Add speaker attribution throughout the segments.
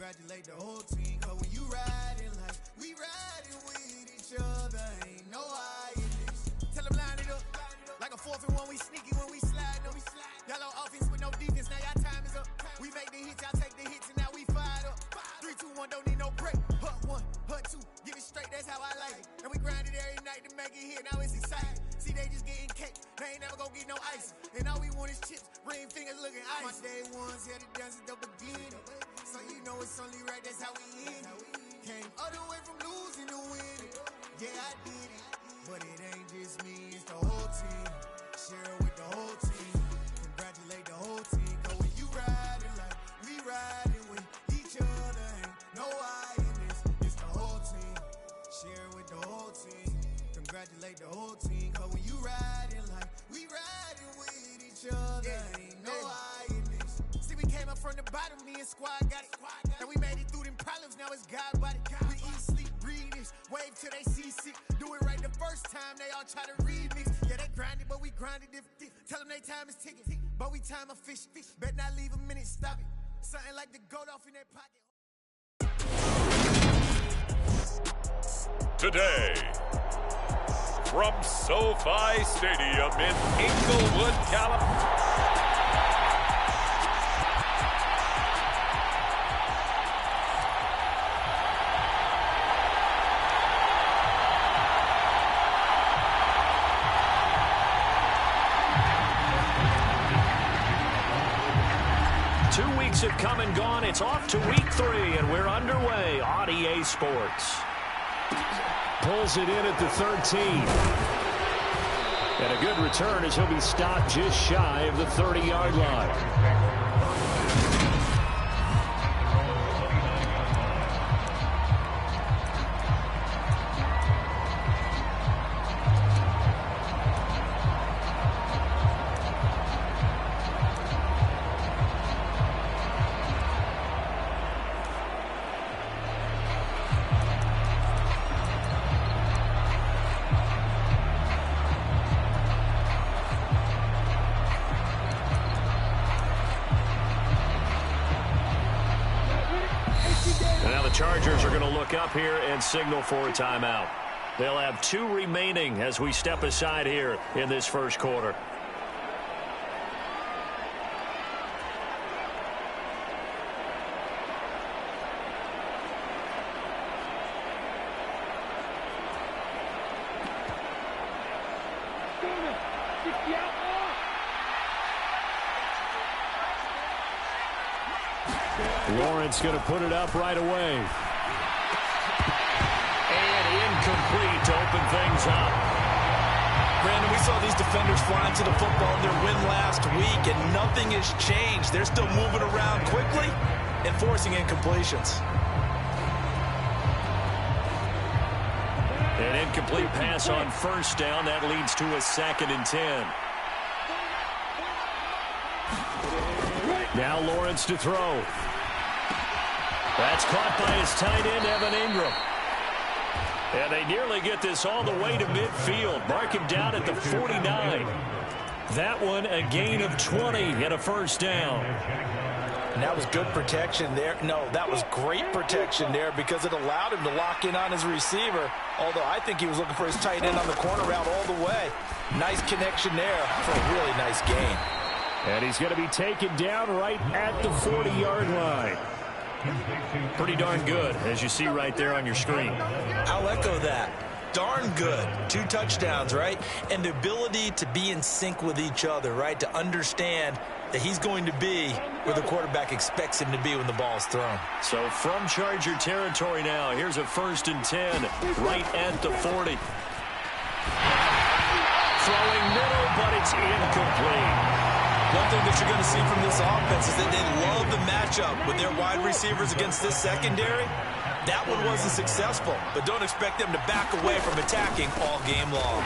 Speaker 1: Congratulate the whole team, cause when you riding like we riding with each other, ain't no hiding this. Tell them line it up, like a 4th and 1, we sneaky when we slide. No, we slide. Y'all on offense with no defense, now y'all time is up. We make the hits, y'all take the hits, and now we fired up. 3, 2, 1, don't need no break. Hut 1, hut 2, give it straight, that's how I like it. And we grind it every night to make it hit, now it's exciting. See, they just getting cake, they ain't never gonna get no ice. And all we want is chips, ring fingers looking ice. My day ones had it done since the beginning. So you know it's only right, that's how we end it. Came all the way from losing to winning. Yeah, I did it, but it ain't just me, it's the whole team. Share it with the whole team. Congratulate the whole team, cause when you riding like we riding with each other, ain't no hiding this. It's the whole team. Share it with the whole team. Congratulate the whole team, cause when you riding like we riding with each other, ain't no hiding this. See, we came up from the bottom, me and squad got it. And we made it through them problems, now it's God body. We eat, sleep, breathe this, wave till they see sick. Do it right the first time, they all try to remix. Yeah, they grinded, but we grinded different. Tell them they time is ticking, but we time a fish. Bet not leave a minute, stop it. Something like the goat off in their pocket.
Speaker 2: Today, from SoFi Stadium in Inglewood, California.
Speaker 3: 2 weeks have come and gone. It's off to week 3, and we're underway on EA Sports. Pulls it in at the 13. And a good return as he'll be stopped just shy of the 30-yard line. Chargers are going to look up here and signal for a timeout. They'll have 2 remaining as we step aside here in this first quarter. Lawrence going to put it up right away. And incomplete to open things up.
Speaker 4: Brandon, we saw these defenders flying to the football in their win last week, and nothing has changed. They're still moving around quickly and forcing incompletions.
Speaker 3: An incomplete pass on first down. That leads to a 2nd and 10. Now Lawrence to throw. That's caught by his tight end, Evan Ingram. And they nearly get this all the way to midfield. Mark him down at the 49. That one a gain of 20 and a first down.
Speaker 4: And that was good protection there. No, that was great protection there because it allowed him to lock in on his receiver. Although I think he was looking for his tight end on the corner route all the way. Nice connection there for a really nice gain.
Speaker 3: And he's going to be taken down right at the 40-yard line. Pretty darn good, as you see right there on your screen.
Speaker 4: I'll echo that. Darn good. 2 touchdowns, right? And the ability to be in sync with each other, right? To understand that he's going to be where the quarterback expects him to be when the ball is thrown.
Speaker 3: So from Charger territory now, here's a 1st and 10 right at the 40. Throwing middle, but it's incomplete.
Speaker 4: One thing that you're going to see from this offense is that they love the matchup with their wide receivers against this secondary. That one wasn't successful, but don't expect them to back away from attacking all game long.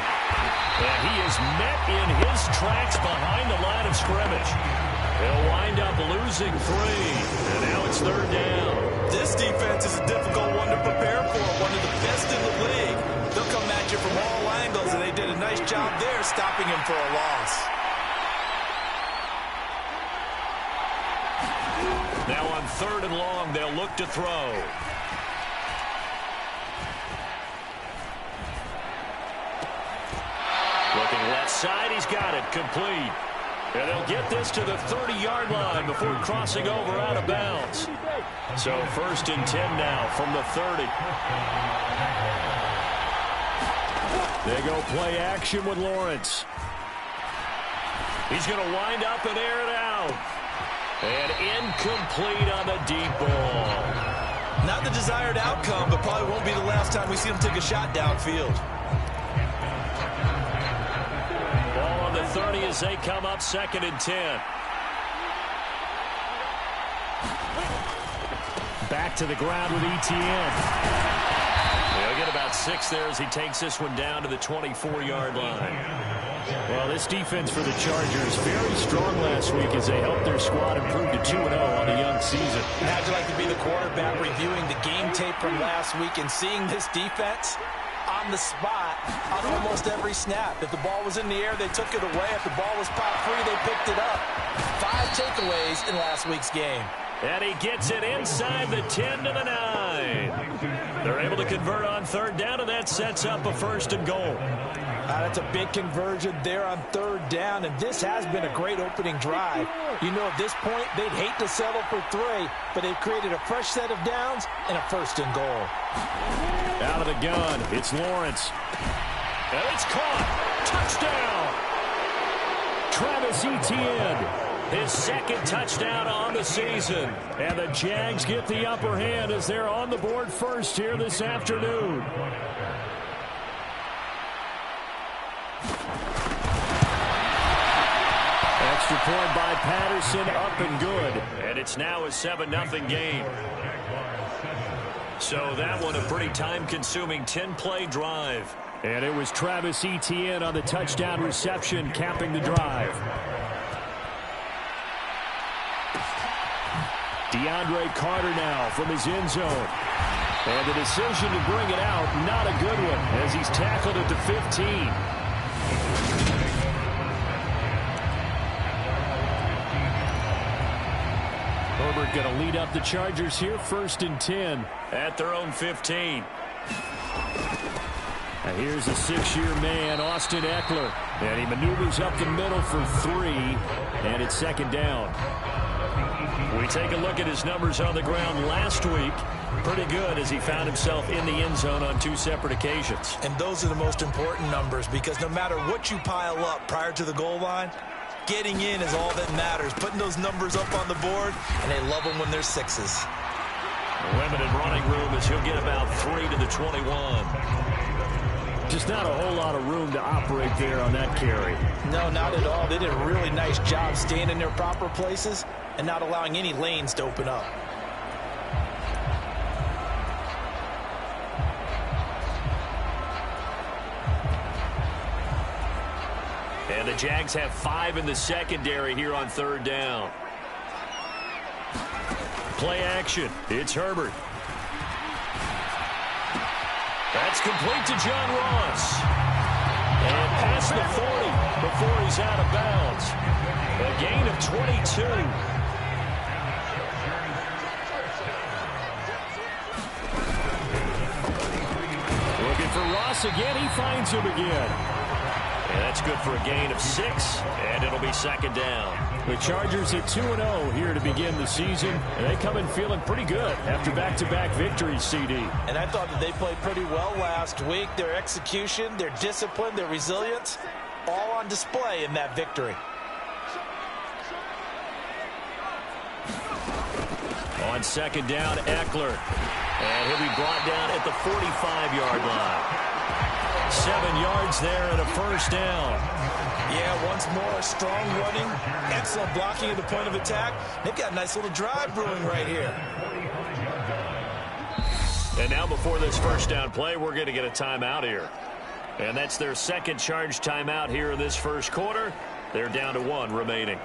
Speaker 3: And he is met in his tracks behind the line of scrimmage. He'll wind up losing 3, and now it's 3rd down.
Speaker 4: This defense is a difficult one to prepare for, one of the best in the league. They'll come at you from all angles, and they did a nice job there stopping him for a loss.
Speaker 3: Now on 3rd and long. They'll look to throw. Looking left side, he's got it, complete. And they'll get this to the 30-yard line before crossing over out of bounds. So 1st and 10 now from the 30. They go play action with Lawrence. He's going to wind up and air it out. And incomplete on the deep ball.
Speaker 4: Not the desired outcome, but probably won't be the last time we see him take a shot downfield.
Speaker 3: Ball on the 30 as they come up 2nd and 10. Back to the ground with ETN. He'll get about 6 there as he takes this one down to the 24-yard line. Well, this defense for the Chargers very strong last week as they helped their squad improve to 2-0 on the young season.
Speaker 4: How'd you like to be the quarterback reviewing the game tape from last week and seeing this defense on the spot on almost every snap? If the ball was in the air, they took it away. If the ball was popped free, they picked it up. 5 takeaways in last week's game.
Speaker 3: And he gets it inside the 10 to the 9. They're able to convert on 3rd down, and that sets up a 1st and goal.
Speaker 4: That's a big conversion there on 3rd down, and this has been a great opening drive. You know, at this point, they'd hate to settle for 3, but they've created a fresh set of downs and a 1st and goal.
Speaker 3: Out of the gun, it's Lawrence. And it's caught. Touchdown. Travis Etienne. His 2nd touchdown on the season. And the Jags get the upper hand as they're on the board first here this afternoon. Extra point by Patterson, up and good. And it's now a 7-0 game. So that one a pretty time-consuming 10-play drive. And it was Travis Etienne on the touchdown reception capping the drive. DeAndre Carter now from his end zone. And the decision to bring it out, not a good one, as he's tackled at the 15. Herbert going to lead up the Chargers here, 1st and 10 at their own 15. Now here's a 6-year man, Austin Eckler. And he maneuvers up the middle for 3, and it's 2nd down. We take a look at his numbers on the ground last week. Pretty good as he found himself in the end zone on 2 separate occasions.
Speaker 4: And those are the most important numbers because no matter what you pile up prior to the goal line, getting in is all that matters. Putting those numbers up on the board, and they love them when they're 6s.
Speaker 3: Limited running room as he'll get about 3 to the 21. Just not a whole lot of room to operate there on that carry.
Speaker 4: No, not at all. They did a really nice job staying in their proper places and not allowing any lanes to open up.
Speaker 3: And the Jags have 5 in the secondary here on 3rd down. Play action. It's Herbert. That's complete to John Ross. And past the 40 before he's out of bounds. A gain of 22. Looking for Ross again. He finds him again. And that's good for a gain of 6, and it'll be 2nd down. The Chargers at 2-0 here to begin the season, and they come in feeling pretty good after back-to-back victories, CD.
Speaker 4: And I thought that they played pretty well last week. Their execution, their discipline, their resilience, all on display in that victory.
Speaker 3: On 2nd down, Eckler. And he'll be brought down at the 45-yard line. 7 yards there and a 1st down.
Speaker 4: Yeah, once more, strong running, excellent blocking at the point of attack. They've got a nice little drive brewing right here.
Speaker 3: And now before this 1st down play, we're going to get a timeout here. And that's their 2nd charge timeout here in this 1st quarter. They're down to 1 remaining.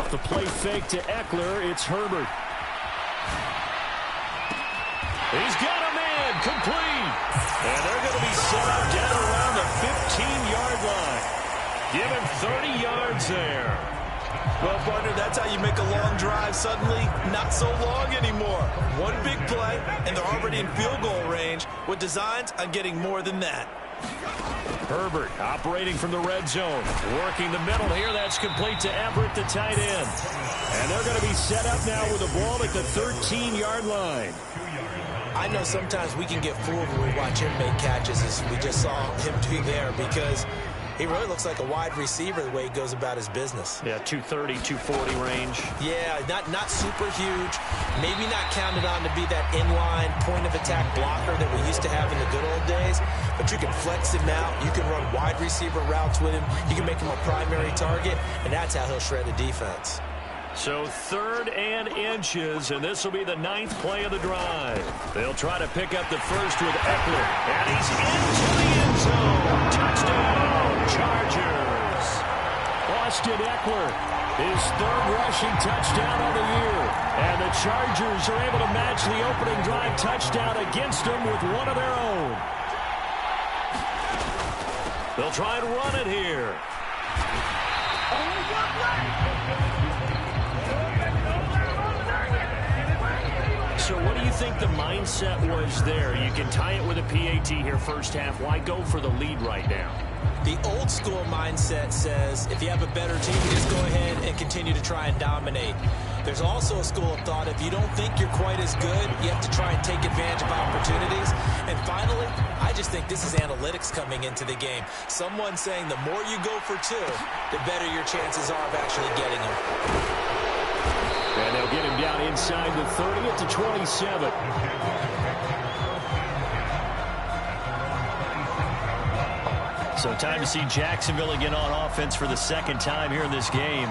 Speaker 3: Off the play fake to Eckler, it's Herbert. He's got a man, complete. And they're going to be set up down around the 15-yard line. Give him 30 yards there.
Speaker 4: Well, partner, that's how you make a long drive suddenly not so long anymore. One big play, and they're already in field goal range with designs on getting more than that.
Speaker 3: Herbert operating from the red zone. Working the middle here. That's complete to Everett, the tight end. And they're going to be set up now with the ball at the 13-yard line.
Speaker 4: I know sometimes we can get fooled when we watch him make catches, as we just saw him do there, because he really looks like a wide receiver the way he goes about his business.
Speaker 3: Yeah, 230, 240 range.
Speaker 4: Yeah, not super huge. Maybe not counted on to be that inline point-of-attack blocker that we used to have in the good old days. But you can flex him out. You can run wide receiver routes with him. You can make him a primary target, and that's how he'll shred the defense.
Speaker 3: So 3rd and inches, and this will be the 9th play of the drive. They'll try to pick up the first with Eckler. And he's into the end zone. Touchdown, Chargers. Austin Eckler, his 3rd rushing touchdown of the year. And the Chargers are able to match the opening drive touchdown against them with one of their own. They'll try and run it here. So what do you think the mindset was there? You can tie it with a PAT here first half. Why go for the lead right now?
Speaker 4: The old school mindset says if you have a better team, you just go ahead and continue to try and dominate. There's also a school of thought, if you don't think you're quite as good, you have to try and take advantage of opportunities. And finally, I just think this is analytics coming into the game. Someone saying the more you go for 2, the better your chances are of actually getting them.
Speaker 3: And they'll get him down inside the 30 at the 27. So time to see Jacksonville again on offense for the 2nd time here in this game.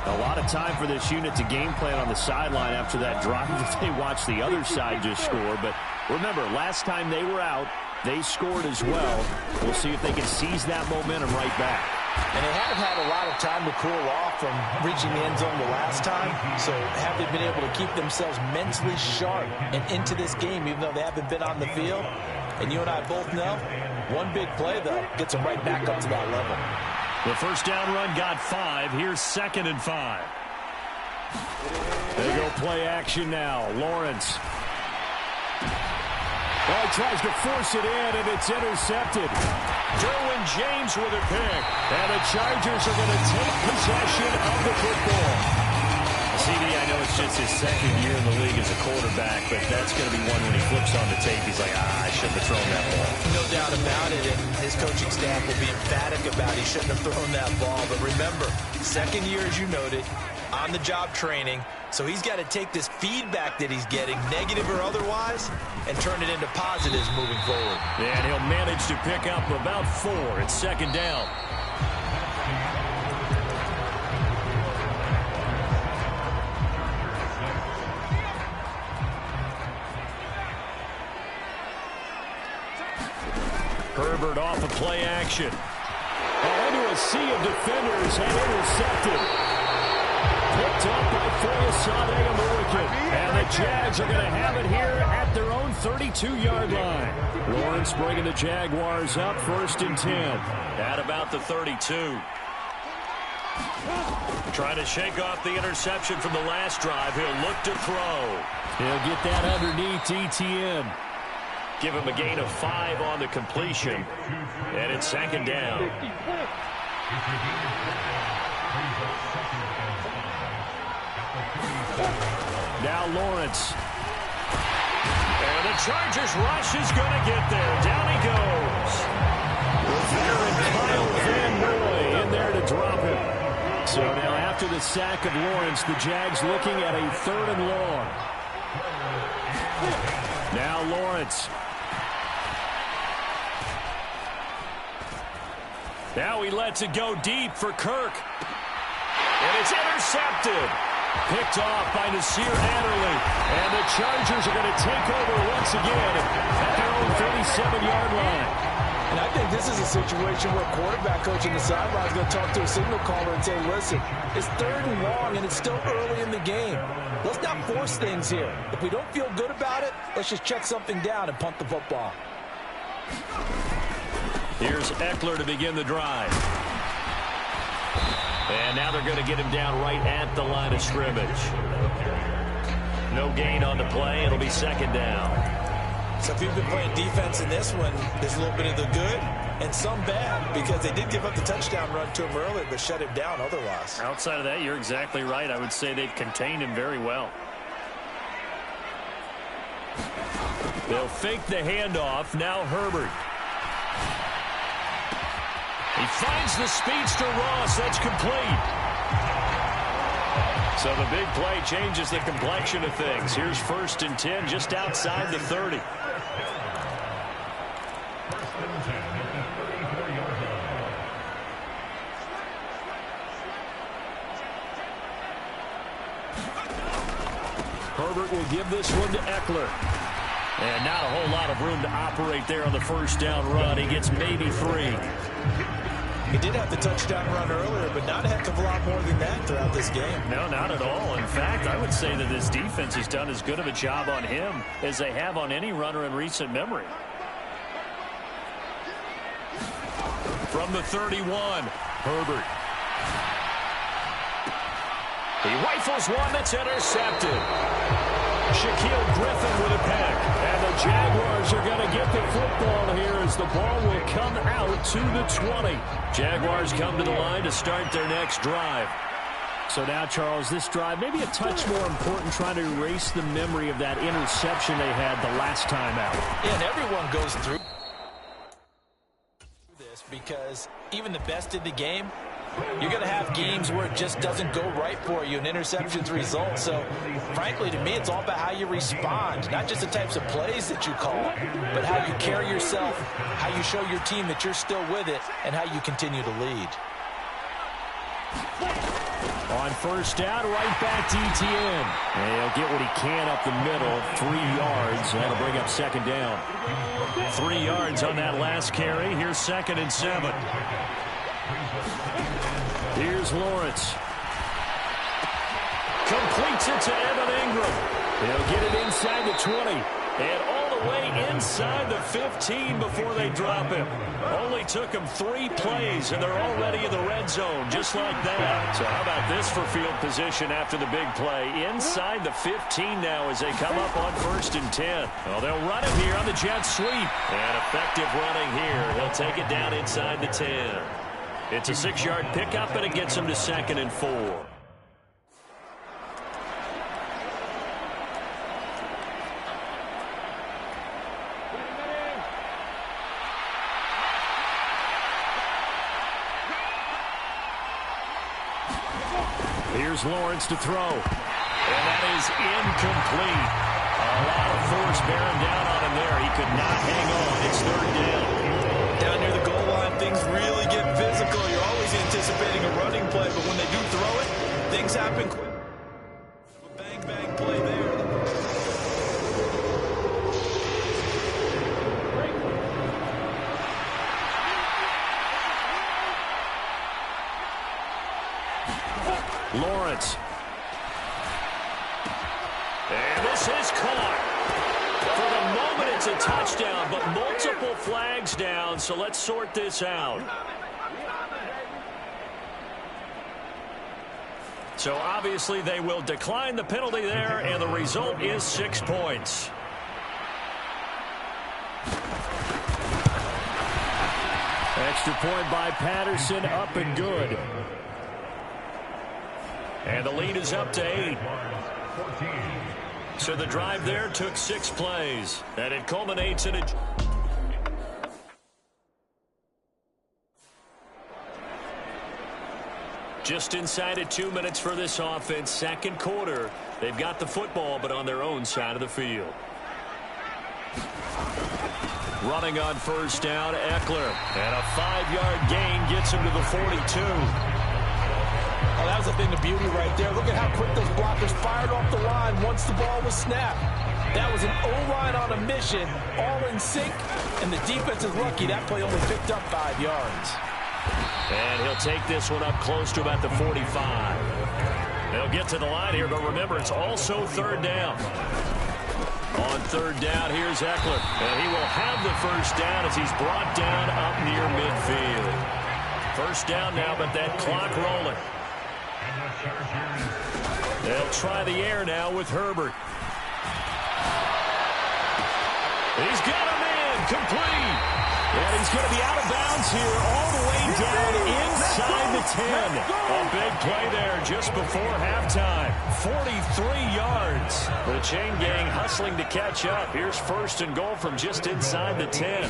Speaker 3: A lot of time for this unit to game plan on the sideline after that drive that they watched the other side just score. But remember, last time they were out, they scored as well. We'll see if they can seize that momentum right back.
Speaker 4: And they haven't had a lot of time to cool off from reaching the end zone the last time. So have they been able to keep themselves mentally sharp and into this game, even though they haven't been on the field? And you and I both know, one big play, though, gets them right back up to that level.
Speaker 3: The first down run got 5. Here's 2nd and 5. They go play action now. Lawrence. Oh, he tries to force it in, and it's intercepted. Derwin James with a pick. And the Chargers are going to take possession of the football. CD, I know it's just his 2nd year in the league as a quarterback, but that's going to be one when he flips on the tape. He's like, I shouldn't have thrown that ball.
Speaker 4: No doubt about it, and his coaching staff will be emphatic about he shouldn't have thrown that ball. But remember, 2nd year, as you noted, on-the-job training. So he's got to take this feedback that he's getting, negative or otherwise, and turn it into positives moving forward.
Speaker 3: And he'll manage to pick up about 4. It's 2nd down. Herbert off of play action. Into a sea of defenders and intercepted. Picked up by Foyesade American. And the Jags are going to have it here at their own 32-yard line. Lawrence bringing the Jaguars up 1st and 10. At about the 32. Trying to shake off the interception from the last drive. He'll look to throw. He'll get that underneath ETN. Give him a gain of 5 on the completion. And it's 2nd down. Now Lawrence. And the Chargers rush is going to get there. Down he goes. The veteran Kyle Van Noy in there to drop him. So now after the sack of Lawrence, the Jags looking at a 3rd and long. Now Lawrence. Now he lets it go deep for Kirk. And it's intercepted. Picked off by Nasir Adderley. And the Chargers are going to take over once again at their own 37-yard line.
Speaker 4: And I think this is a situation where a quarterback coach in the sideline is going to talk to a signal caller and say, listen, it's 3rd and long, and it's still early in the game. Let's not force things here. If we don't feel good about it, let's just check something down and punt the football.
Speaker 3: Here's Eckler to begin the drive. And now they're going to get him down right at the line of scrimmage. No gain on the play. It'll be 2nd down.
Speaker 4: So if you've been playing defense in this one, there's a little bit of the good and some bad, because they did give up the touchdown run to him earlier, but shut him down otherwise.
Speaker 3: Outside of that, you're exactly right. I would say they've contained him very well. They'll fake the handoff. Now Herbert. He finds the speedster Ross. That's complete. So the big play changes the complexion of things. Here's 1st and 10 just outside the 30. Herbert will give this one to Eckler. And not a whole lot of room to operate there on the 1st down run. He gets maybe 3.
Speaker 4: He did have the touchdown run earlier, but not a heck of a lot more than that throughout this game.
Speaker 3: No, not at all. In fact, I would say that this defense has done as good of a job on him as they have on any runner in recent memory. From the 31, Herbert. He rifles one that's intercepted. Shaquille Griffin with a pick. And the Jaguars are going to get the football here as the ball will come out to the 20. Jaguars come to the line to start their next drive. So now, Charles, this drive maybe a touch more important, trying to erase the memory of that interception they had the last time out.
Speaker 4: Yeah, and everyone goes through this because even the best in the game, you're going to have games where it just doesn't go right for you, and interceptions result. So, frankly, to me, it's all about how you respond, not just the types of plays that you call, but how you carry yourself, how you show your team that you're still with it, and how you continue to lead.
Speaker 3: On 1st down, right back to Etienne. And he'll get what he can up the middle, 3 yards. That'll bring up 2nd down. 3 yards on that last carry. Here's 2nd and 7. Here's Lawrence. Completes it to Evan Ingram. He'll get it inside the 20. And all the way inside the 15 before they drop him. Only took him 3 plays, and they're already in the red zone, just like that. So how about this for field position after the big play? Inside the 15 now as they come up on 1st and 10. Well, they'll run him here on the jet sweep. And effective running here. He'll take it down inside the 10. It's a 6-yard pickup, and it gets him to 2nd and 4. Here's Lawrence to throw. And that is incomplete. A lot of force bearing down on him there. He could not hang on. It's 3rd down.
Speaker 4: Down near the goal line, things really get physical. You're always anticipating a running play, but when they do throw it, things happen quick. Bang, bang play there.
Speaker 3: Lawrence. And this is caught. For the moment, it's a touchdown, but multiple flags down, so let's sort this out. So obviously they will decline the penalty there, and the result is 6 points. Extra point by Patterson, up and good. And the lead is up to 8. So the drive there took 6 plays, and it culminates in a... Just inside of 2 minutes for this offense, 2nd quarter. They've got the football, but on their own side of the field. Running on 1st down, Eckler. And a 5-yard gain gets him to the 42.
Speaker 4: Oh, that was a thing of beauty right there. Look at how quick those blockers fired off the line once the ball was snapped. That was an O-line on a mission, all in sync, and the defense is lucky that play only picked up 5 yards.
Speaker 3: And he'll take this one up close to about the 45. They'll get to the line here, but remember, it's also third down. On third down, here's Eckler. And he will have the first down as he's brought down up near midfield. First down now, but that clock rolling. They'll try the air now with Herbert. He's got him in, complete. And he's going to be out of bounds here all the way down inside the 10. A big play there just before halftime. 43 yards. The chain gang hustling to catch up. Here's first and goal from just inside the 10.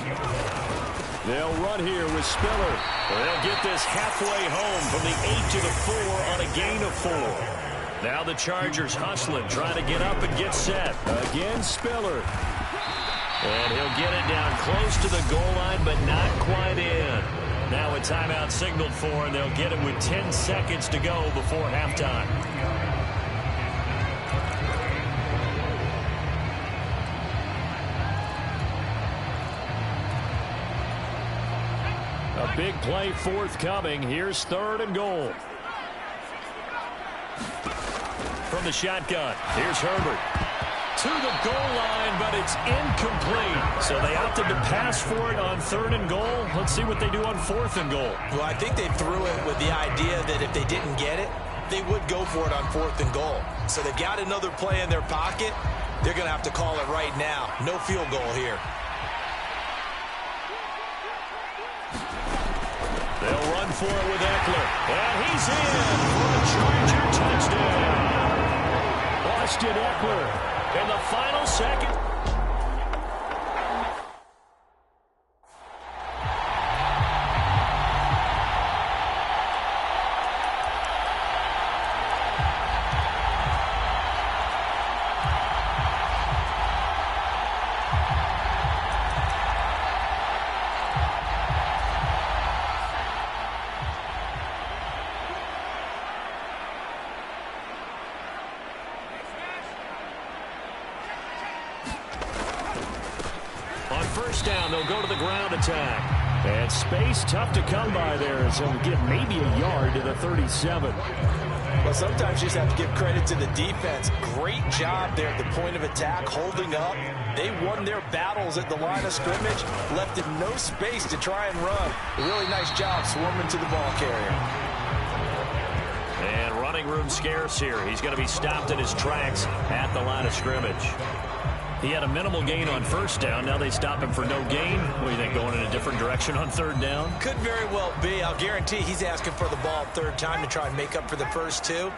Speaker 3: They'll run here with Spiller. They'll get this halfway home from the 8 to the 4 on a gain of 4. Now the Chargers hustling, trying to get up and get set. Again, Spiller. And he'll get it down close to the goal line, but not quite in. Now a timeout signaled for, and they'll get him with 10 seconds to go before halftime. A big play forthcoming. Here's third and goal. From the shotgun, here's Herbert. To the goal line, but it's incomplete. So they opted to pass for it on third and goal. Let's see what they do on fourth and goal.
Speaker 4: Well, I think they threw it with the idea that if they didn't get it, they would go for it on fourth and goal. So they've got another play in their pocket. They're going to have to call it right now. No field goal here.
Speaker 3: They'll run for it with Eckler. And he's in for a Charger touchdown. Austin Eckler. In the final second. First down, they'll go to the ground attack. And space tough to come by there, so we'll get maybe a yard to the 37.
Speaker 4: Well, sometimes you just have to give credit to the defense. Great job there at the point of attack, holding up. They won their battles at the line of scrimmage, left him no space to try and run. A really nice job swarming to the ball carrier.
Speaker 3: And running room scarce here. He's going to be stopped in his tracks at the line of scrimmage. He had a minimal gain on first down. Now they stop him for no gain. What do you think, going in a different direction on third down?
Speaker 4: Could very well be. I'll guarantee he's asking for the ball third time to try and make up for the first two.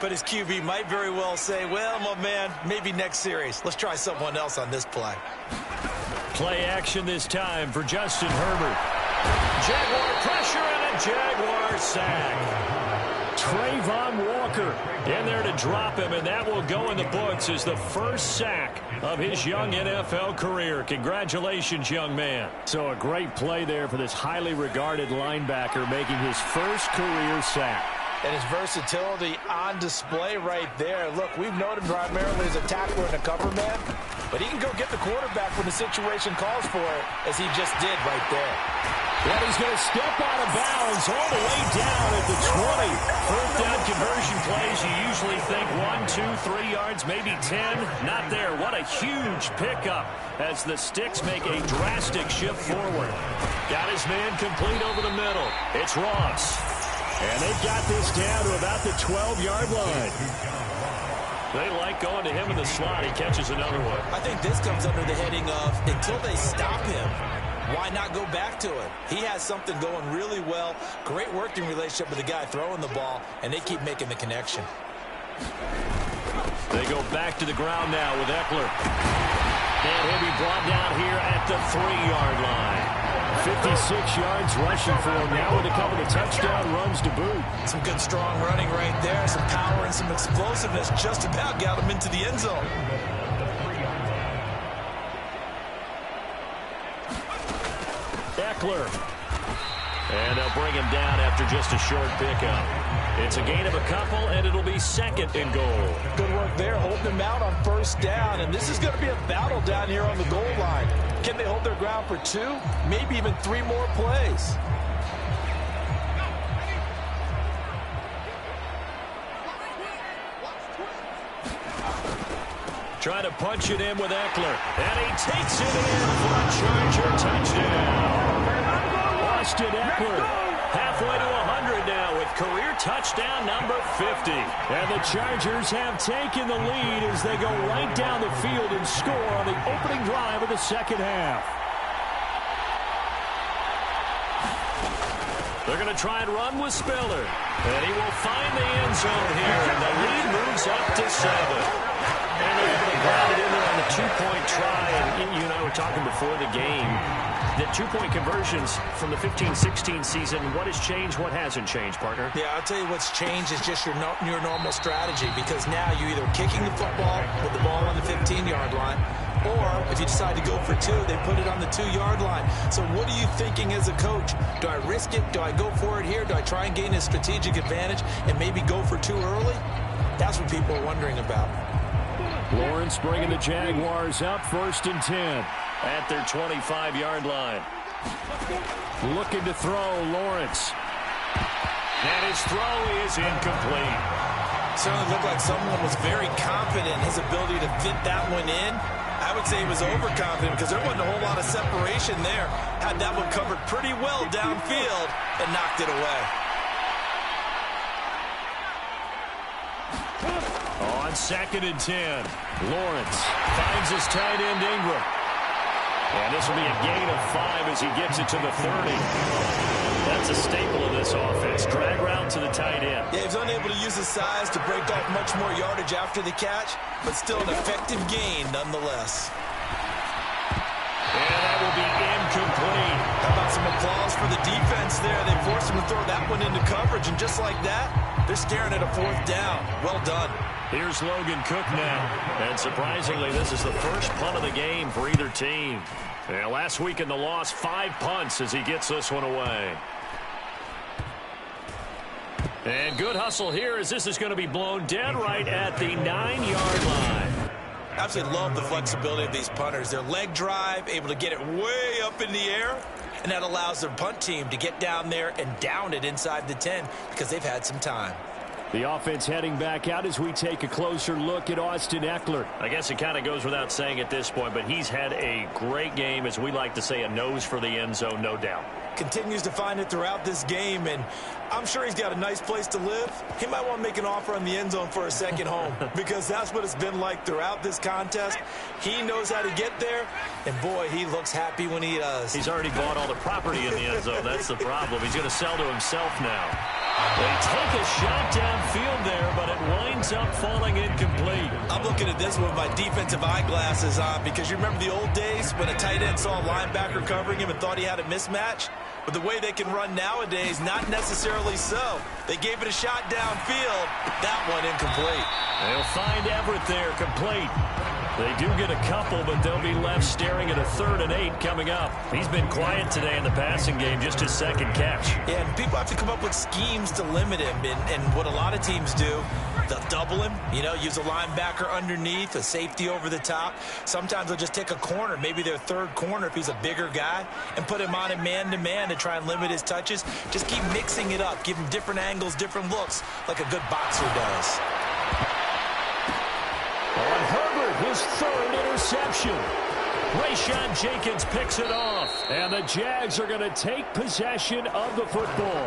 Speaker 4: But his QB might very well say, well, my man, maybe next series. Let's try someone else on this play.
Speaker 3: Play action this time for Justin Herbert. Jaguar pressure and a Jaguar sack. Trayvon Walker in there to drop him, and that will go in the books as the first sack of his young NFL career. Congratulations, young man. So a great play there for this highly regarded linebacker making his first career sack.
Speaker 4: And his versatility on display right there. Look, we've known him primarily as a tackler and a cover man, but he can go get the quarterback when the situation calls for it, as he just did right there.
Speaker 3: And he's going to step out of bounds all the way down at the 20. Fourth down conversion plays, you usually think 1, 2, 3 yards, maybe 10. Not there. What a huge pickup as the Sticks make a drastic shift forward. Got his man complete over the middle. It's Ross. And they've got this down to about the 12-yard line. They like going to him in the slot. He catches another one.
Speaker 4: I think this comes under the heading of, until they stop him, why not go back to it? He has something going really well. Great working relationship with the guy throwing the ball, and they keep making the connection.
Speaker 3: They go back to the ground now with Eckler. And he'll be brought down here at the 3-yard line. 56 yards rushing for him now with a couple of touchdown runs to boot.
Speaker 4: Some good strong running right there. Some power and some explosiveness just about got him into the end zone.
Speaker 3: Eckler. And they'll bring him down after just a short pickup. It's a gain of a couple, and it'll be second and goal.
Speaker 4: Good work there, holding them out on first down. And this is going to be a battle down here on the goal line. Can they hold their ground for 2, maybe even 3 more plays?
Speaker 3: Trying to punch it in with Eckler. And he takes it in for a Charger touchdown. Austin Eckler halfway to 100 now with career touchdown number 50. And the Chargers have taken the lead as they go right down the field and score on the opening drive of the second half. They're going to try and run with Spiller. And he will find the end zone here. And the lead moves up to 7. And they're able to ground it in there on the 2-point try. And you and I were talking before the game. The 2-point conversions from the 15-16 season, what has changed, what hasn't changed, partner?
Speaker 4: Yeah, I'll tell you what's changed is just your normal strategy, because now you're either kicking the football with the ball on the 15-yard line, or if you decide to go for 2, they put it on the 2-yard line. So what are you thinking as a coach? Do I risk it? Do I go for it here? Do I try and gain a strategic advantage and maybe go for 2 early? That's what people are wondering about.
Speaker 3: Lawrence bringing the Jaguars up 1st and 10 at their 25-yard line. Looking to throw, Lawrence. And his throw is incomplete.
Speaker 4: Certainly looked like someone was very confident in his ability to fit that one in. I would say he was overconfident because there wasn't a whole lot of separation there. Had that one covered pretty well downfield and knocked it away.
Speaker 3: On 2nd and 10, Lawrence finds his tight end Ingram. And this will be a gain of 5 as he gets it to the 30. That's a staple of this offense. Drag route to the tight end.
Speaker 4: Yeah, he was unable to use his size to break off much more yardage after the catch, but still an effective gain nonetheless.
Speaker 3: And that will be incomplete.
Speaker 4: How about some applause for the defense there? They forced him to throw that one into coverage, and just like that, they're staring at a 4th down. Well done.
Speaker 3: Here's Logan Cook now. And surprisingly, this is the first punt of the game for either team. And last week in the loss, 5 punts as he gets this one away. And good hustle here as this is going to be blown dead right at the 9-yard line.
Speaker 4: Absolutely love the flexibility of these punters. Their leg drive, able to get it way up in the air, and that allows their punt team to get down there and down it inside the 10 because they've had some time.
Speaker 3: The offense heading back out as we take a closer look at Austin Eckler. I guess it kind of goes without saying at this point, but he's had a great game, as we like to say, a nose for the end zone, no doubt.
Speaker 4: Continues to find it throughout this game, and I'm sure he's got a nice place to live. He might want to make an offer on the end zone for a second home because that's what it's been like throughout this contest. He knows how to get there, and boy, he looks happy when he does.
Speaker 3: He's already bought all the property in the end zone. That's the problem. He's going to sell to himself now. They take a shot downfield there, but it winds up falling incomplete.
Speaker 4: I'm looking at this with my defensive eyeglasses on because you remember the old days when a tight end saw a linebacker covering him and thought he had a mismatch? But the way they can run nowadays, not necessarily so. They gave it a shot downfield. That one incomplete.
Speaker 3: They'll find Everett there, complete. They do get a couple, but they'll be left staring at a 3rd and 8 coming up. He's been quiet today in the passing game, just his 2nd catch.
Speaker 4: Yeah, and people have to come up with schemes to limit him, and what a lot of teams do, they'll double him, use a linebacker underneath, a safety over the top. Sometimes they'll just take a corner, maybe their 3rd corner if he's a bigger guy, and put him on a man-to-man to try and limit his touches. Just keep mixing it up, give him different angles, different looks, like a good boxer does.
Speaker 3: On Herbert, his 3rd interception. Rayshawn Jenkins picks it off. And the Jags are going to take possession of the football.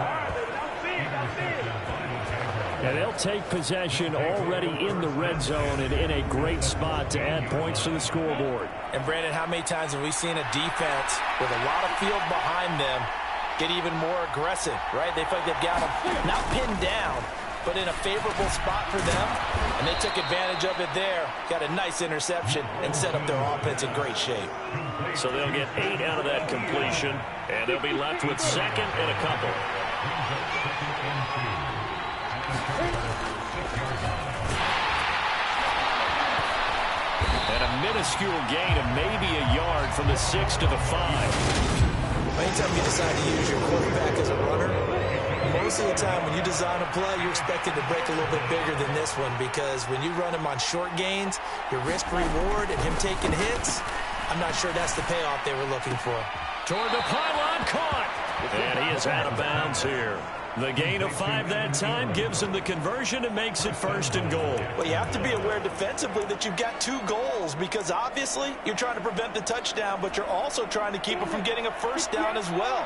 Speaker 3: And they'll take possession already in the red zone and in a great spot to add points to the scoreboard.
Speaker 4: And, Brandon, how many times have we seen a defense with a lot of field behind them get even more aggressive, right? They feel like they've got them not pinned down, but in a favorable spot for them, and they took advantage of it there. Got a nice interception and set up their offense in great shape.
Speaker 3: So they'll get 8 out of that completion, and they'll be left with 2nd and a couple. And a minuscule gain of maybe a yard from the 6 to the 5.
Speaker 4: Anytime you decide to use your quarterback as a runner, most of the time when you design a play, you're expected to break a little bit bigger than this one, because when you run him on short gains, your risk-reward and him taking hits, I'm not sure that's the payoff they were looking for.
Speaker 3: Toward the pylon, caught. And he is out of bounds here. The gain of 5 that time gives him the conversion and makes it 1st and goal.
Speaker 4: Well, you have to be aware defensively that you've got 2 goals, because obviously you're trying to prevent the touchdown, but you're also trying to keep it from getting a 1st down as well.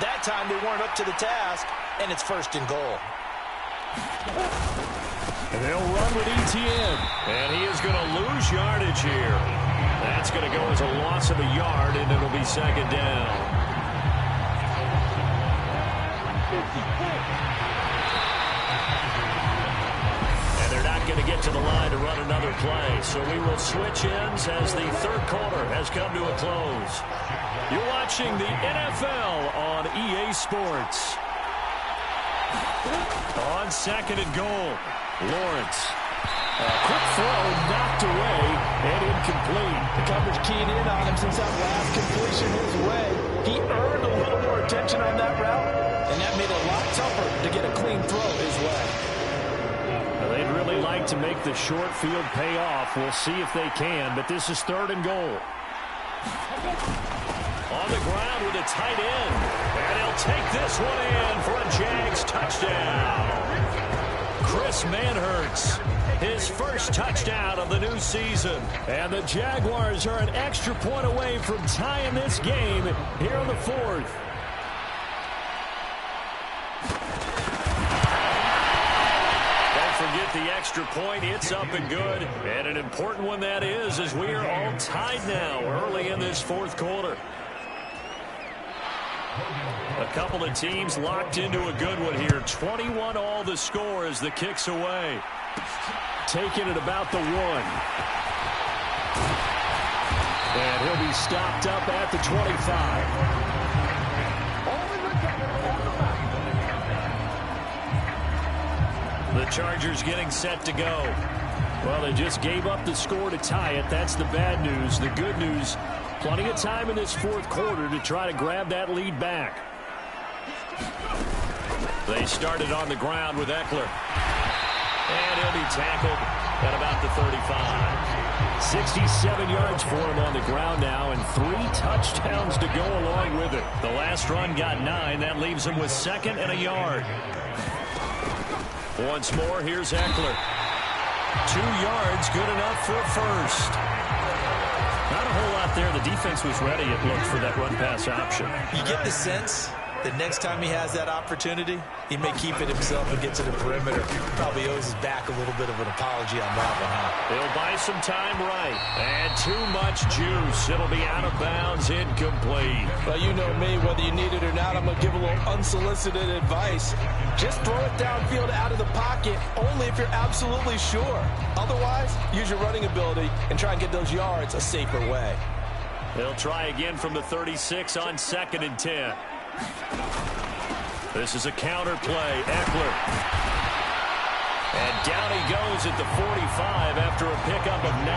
Speaker 4: That time they weren't up to the task, and it's 1st and goal.
Speaker 3: And they'll run with ETN, and he is going to lose yardage here. That's going to go as a loss of a yard, and it'll be 2nd down. And they're not going to get to the line to run another play, so we will switch ends as the 3rd quarter has come to a close. You're watching the NFL on EA Sports. On 2nd and goal, Lawrence. A quick throw knocked away and incomplete.
Speaker 4: The coverage keyed in on him since that last completion his way. He earned a little more attention on that route, and that made it a lot tougher to get a clean throw his way.
Speaker 3: Well, they'd really like to make the short field pay off. We'll see if they can, but this is 3rd and goal. On the ground with a tight end. And he'll take this one in for a Jags touchdown. Chris Manhertz, his 1st touchdown of the new season. And the Jaguars are an extra point away from tying this game here in the 4th. Don't forget the extra point. It's up and good. And an important one that is, as we are all tied now early in this 4th quarter. A couple of teams locked into a good one here. 21 all the score as the kick's away. Taking it about the 1. And he'll be stopped up at the 25. The Chargers getting set to go. Well, they just gave up the score to tie it. That's the bad news. The good news, plenty of time in this 4th quarter to try to grab that lead back. They started on the ground with Eckler. And he'll be tackled at about the 35. 67 yards for him on the ground now, and 3 touchdowns to go along with it. The last run got 9. That leaves him with 2nd and a yard. Once more, here's Eckler. 2 yards, good enough for a 1st. Not a whole lot there. The defense was ready, it looked, for that run-pass option.
Speaker 4: You get the sense that next time he has that opportunity, he may keep it himself and get to the perimeter. Probably owes his back a little bit of an apology on that one, huh?
Speaker 3: He'll buy some time right. And too much juice. It'll be out of bounds, incomplete.
Speaker 4: Well, you know me, whether you need it or not, I'm going to give a little unsolicited advice. Just throw it downfield out of the pocket, only if you're absolutely sure. Otherwise, use your running ability and try and get those yards a safer way.
Speaker 3: They'll try again from the 36 on 2nd and 10. This is a counter play. Eckler. And down he goes at the 45 after a pickup of 9.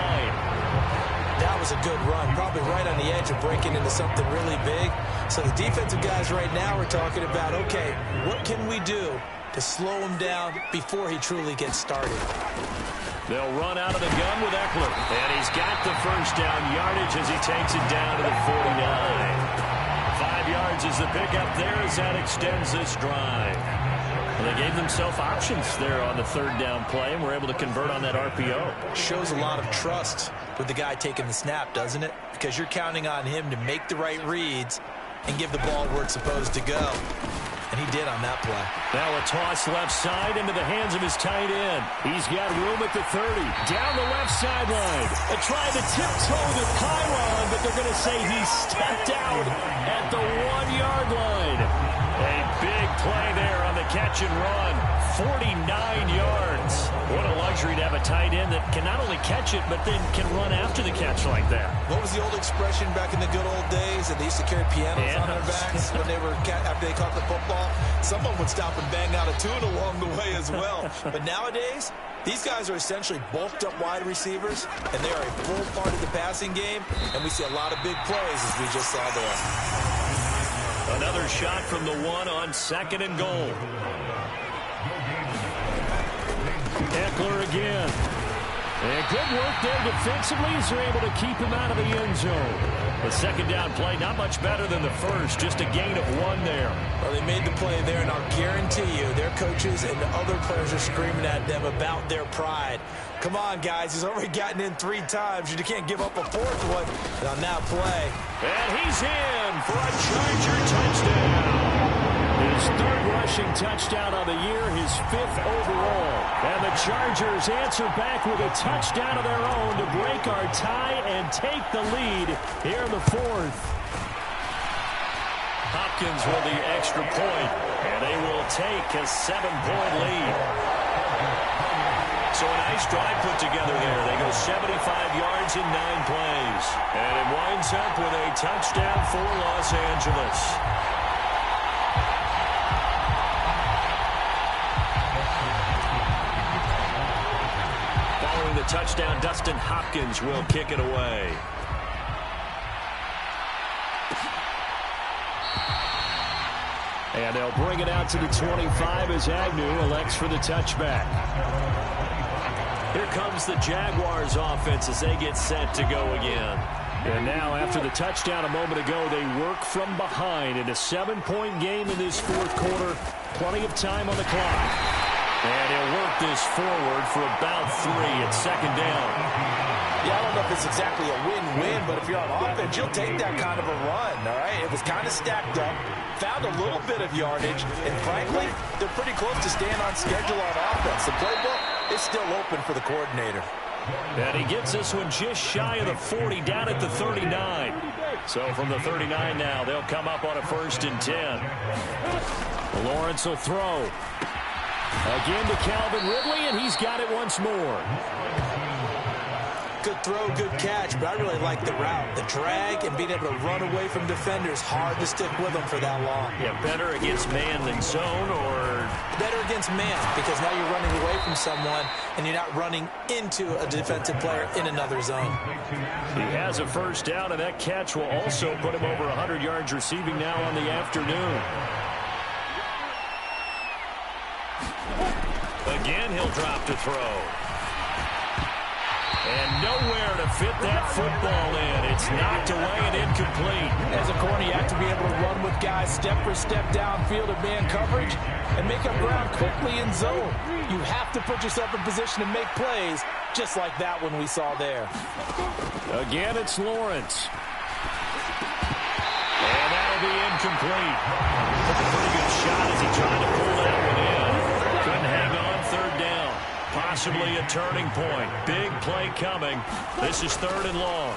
Speaker 4: That was a good run, probably right on the edge of breaking into something really big. So the defensive guys right now are talking about, okay, what can we do to slow him down before he truly gets started?
Speaker 3: They'll run out of the gun with Eckler. And he's got the 1st down yardage as he takes it down to the 49. 5 yards is the pickup there as that extends this drive. Well, they gave themselves options there on the 3rd down play and were able to convert on that RPO.
Speaker 4: Shows a lot of trust with the guy taking the snap, doesn't it? Because you're counting on him to make the right reads and give the ball where it's supposed to go. And he did on that play.
Speaker 3: Now a toss left side into the hands of his tight end. He's got room at the 30. Down the left sideline. They tried to tiptoe the pylon, but they're going to say he stepped out at the 1-yard line. A big play there on the catch and run. 49 yards. What a luxury to have a tight end that can not only catch it, but then can run after the catch like that.
Speaker 4: What was the old expression back in the good old days that they used to carry pianos on their backs when they were after they caught the football? Someone would stop and bang out a tune along the way as well. But nowadays, these guys are essentially bulked up wide receivers, and they are a full part of the passing game, and we see a lot of big plays as we just saw there.
Speaker 3: Another shot from the one on 2nd and goal. Eckler again. And good work there defensively as they're able to keep him out of the end zone. The 2nd down play, not much better than the first, just a gain of 1 there.
Speaker 4: Well, they made the play there, and I'll guarantee you their coaches and the other players are screaming at them about their pride. Come on, guys. He's already gotten in 3 times. You can't give up a 4th one on that play.
Speaker 3: And he's in for a Charger touchdown. His 3rd rushing touchdown of the year, his 5th overall. And the Chargers answer back with a touchdown of their own to break our tie and take the lead here in the 4th. Hopkins with the extra point, and they will take a 7-point lead. So a nice drive put together there. They go 75 yards in 9 plays. And it winds up with a touchdown for Los Angeles. Following the touchdown, Dustin Hopkins will kick it away. And they'll bring it out to the 25 as Agnew elects for the touchback. Here comes the Jaguars offense as they get set to go again. And now after the touchdown a moment ago, they work from behind in a 7-point game in this 4th quarter. Plenty of time on the clock. And he'll work this forward for about 3 at 2nd down.
Speaker 4: Yeah, I don't know if it's exactly a win-win, but if you're on offense, you'll take that kind of a run, all right? It was kind of stacked up, found a little bit of yardage, and frankly, they're pretty close to staying on schedule on offense. The playbook is still open for the coordinator.
Speaker 3: And he gets this one just shy of the 40, down at the 39. So from the 39 now, they'll come up on a 1st and 10. Lawrence will throw. Again to Calvin Ridley, and he's got it once more.
Speaker 4: Good throw, good catch, but I really like the route. The drag and being able to run away from defenders, hard to stick with them for that long.
Speaker 3: Yeah, better against man than zone, or?
Speaker 4: Better against man, because now you're running away from someone, and you're not running into a defensive player in another zone.
Speaker 3: He has a 1st down, and that catch will also put him over 100 yards receiving now on the afternoon. Again, he'll drop to throw. And nowhere to fit that football in. It's knocked away and incomplete.
Speaker 4: As a corner, you have to be able to run with guys step for step downfield in man coverage and make up ground quickly in zone. You have to put yourself in position to make plays, just like that one we saw there.
Speaker 3: Again, it's Lawrence. And that'll be incomplete. Pretty good shot as he tried to pull that one in. Couldn't hang on. 3rd down. Possibly a turning point. Big play coming. This is 3rd and long.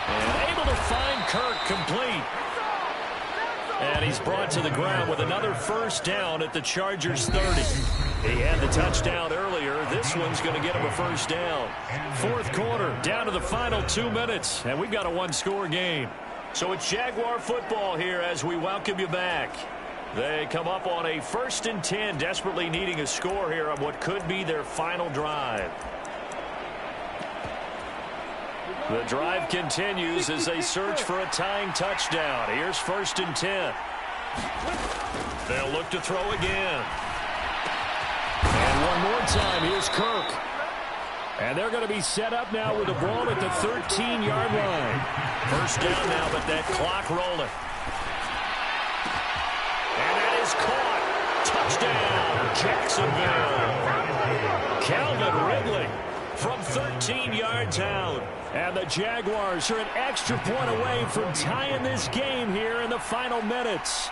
Speaker 3: And able to find Kirk complete. And he's brought to the ground with another 1st down at the Chargers 30. He had the touchdown earlier. This one's going to get him a 1st down. 4th quarter, down to the final 2 minutes. And we've got a 1-score game. So it's Jaguar football here as we welcome you back. They come up on a 1st and 10, desperately needing a score here on what could be their final drive. The drive continues as they search for a tying touchdown. Here's 1st and 10. They'll look to throw again. And one more time, here's Kirk. And they're going to be set up now with the ball at the 13-yard line. 1st down now, but that clock rolling. And that is caught. Touchdown, Jacksonville. Calvin Ridley from 13 yards out. And the Jaguars are an extra point away from tying this game here in the final minutes.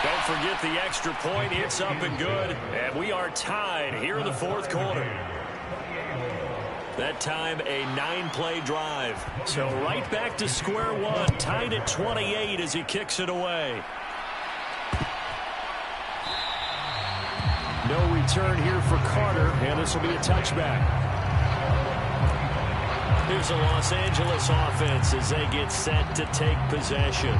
Speaker 3: Don't forget the extra point. It's up and good. And we are tied here in the 4th quarter. That time, a 9-play drive. So right back to square one, tied at 28 as he kicks it away. No return here for Carter, and this will be a touchback. Here's the Los Angeles offense as they get set to take possession.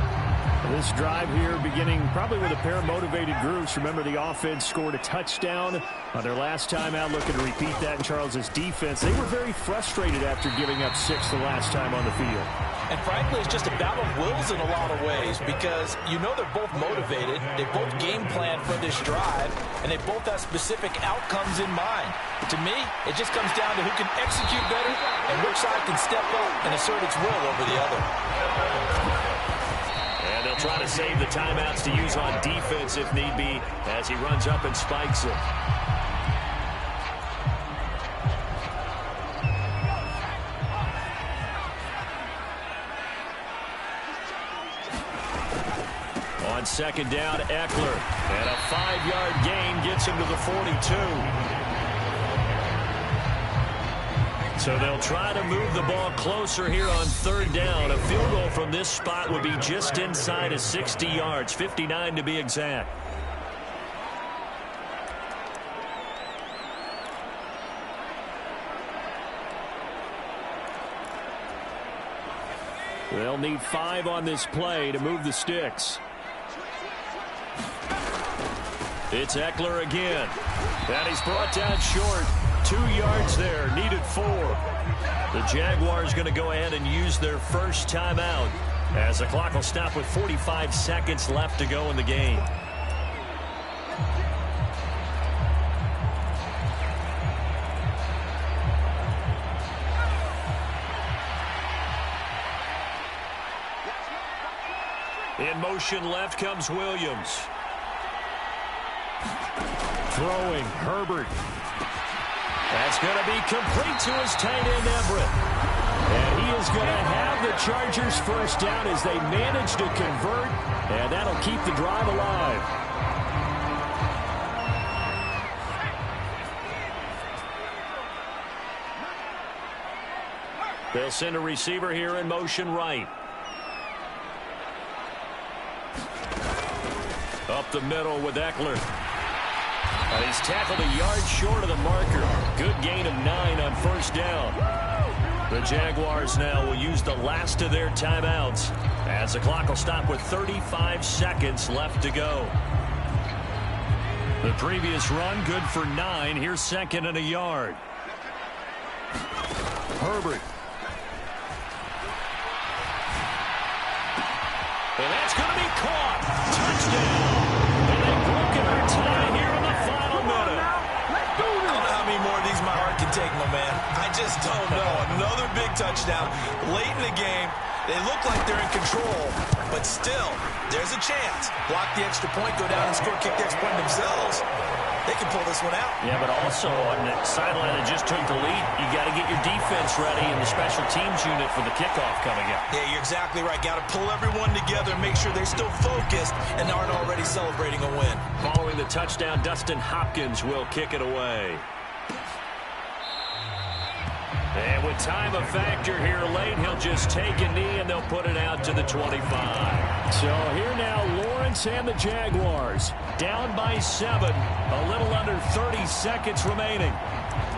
Speaker 3: This drive here beginning probably with a pair of motivated groups. Remember, the offense scored a touchdown on their last time out, looking to repeat that in Charles' defense. They were very frustrated after giving up 6 the last time on the field.
Speaker 4: And frankly, it's just a battle of wills in a lot of ways because you know they're both motivated, they both game plan for this drive, and they both have specific outcomes in mind. To me, it just comes down to who can execute better and which side can step up and assert its will over the other.
Speaker 3: And they'll try to save the timeouts to use on defense if need be as he runs up and spikes it. On second down, Eckler. And a 5-yard gain gets him to the 42. So they'll try to move the ball closer here on third down. A field goal from this spot would be just inside of 60 yards, 59 to be exact. They'll need 5 on this play to move the sticks. It's Eckler again. And he's brought down short. 2 yards there, needed 4. The Jaguars going to go ahead and use their first timeout as the clock will stop with 45 seconds left to go in the game. In motion left comes Williams. Throwing, Herbert. That's going to be complete to his tight end, Everett. And he is going to have the Chargers first down as they manage to convert, and that'll keep the drive alive. They'll send a receiver here in motion right. Up the middle with Eckler. And he's tackled a yard short of the marker. Good gain of 9 on first down. The Jaguars now will use the last of their timeouts as the clock will stop with 35 seconds left to go. The previous run good for 9. Here's second and a yard. Herbert. And that's going to be caught. Touchdown. And they've broken our tie here in the final minute.
Speaker 4: I don't know how many more of these my heart can take, my man. I just don't know. Another big touchdown late in the game. They look like they're in control, but still, there's a chance. Block the extra point, go down and score, kick the extra point themselves. They can pull this one out.
Speaker 3: Yeah, but also on the sideline that just took the lead, you got to get your defense ready and the special teams unit for the kickoff coming up.
Speaker 4: Yeah, you're exactly right. Got to pull everyone together and make sure they're still focused and aren't already celebrating a win.
Speaker 3: Following the touchdown, Dustin Hopkins will kick it away. And with time a factor here late, he'll just take a knee and they'll put it out to the 25. So here now, Lawrence and the Jaguars down by 7, a little under 30 seconds remaining.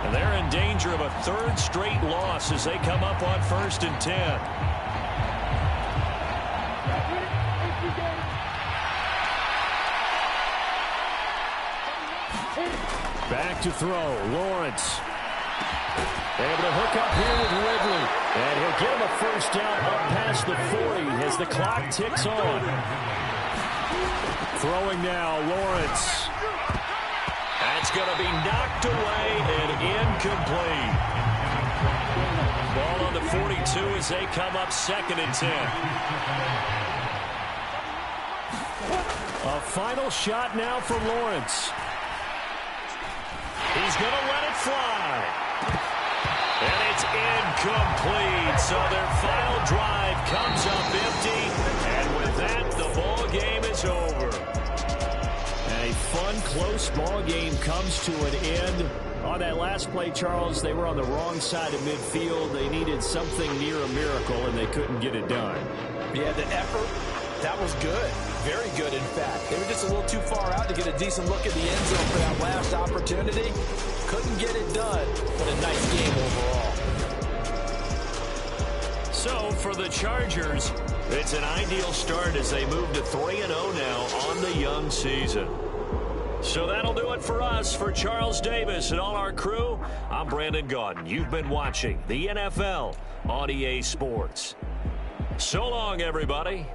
Speaker 3: And they're in danger of a 3rd straight loss as they come up on 1st and 10. Back to throw, Lawrence. Able to hook up here with Ridley. And he'll get him a first down up past the 40 as the clock ticks on. Throwing now, Lawrence. That's going to be knocked away and incomplete. Ball on the 42 as they come up 2nd and 10. A final shot now for Lawrence. He's going to let it fly. And it's incomplete. So their final drive comes up empty. And with that, the ball game is over. A fun, close ball game comes to an end. On that last play, Charles, they were on the wrong side of midfield. They needed something near a miracle, and they couldn't get it done.
Speaker 4: Yeah, the effort, that was good. Very good, in fact. They were just a little too far out to get a decent look at the end zone for that last opportunity. Couldn't get it done, but a nice game overall.
Speaker 3: So, for the Chargers, It's an ideal start as they move to 3-0 now on the young season. So that'll do it for us. For Charles Davis and all our crew, I'm Brandon Gaudin. You've been watching the NFL on EA Sports. So long, everybody.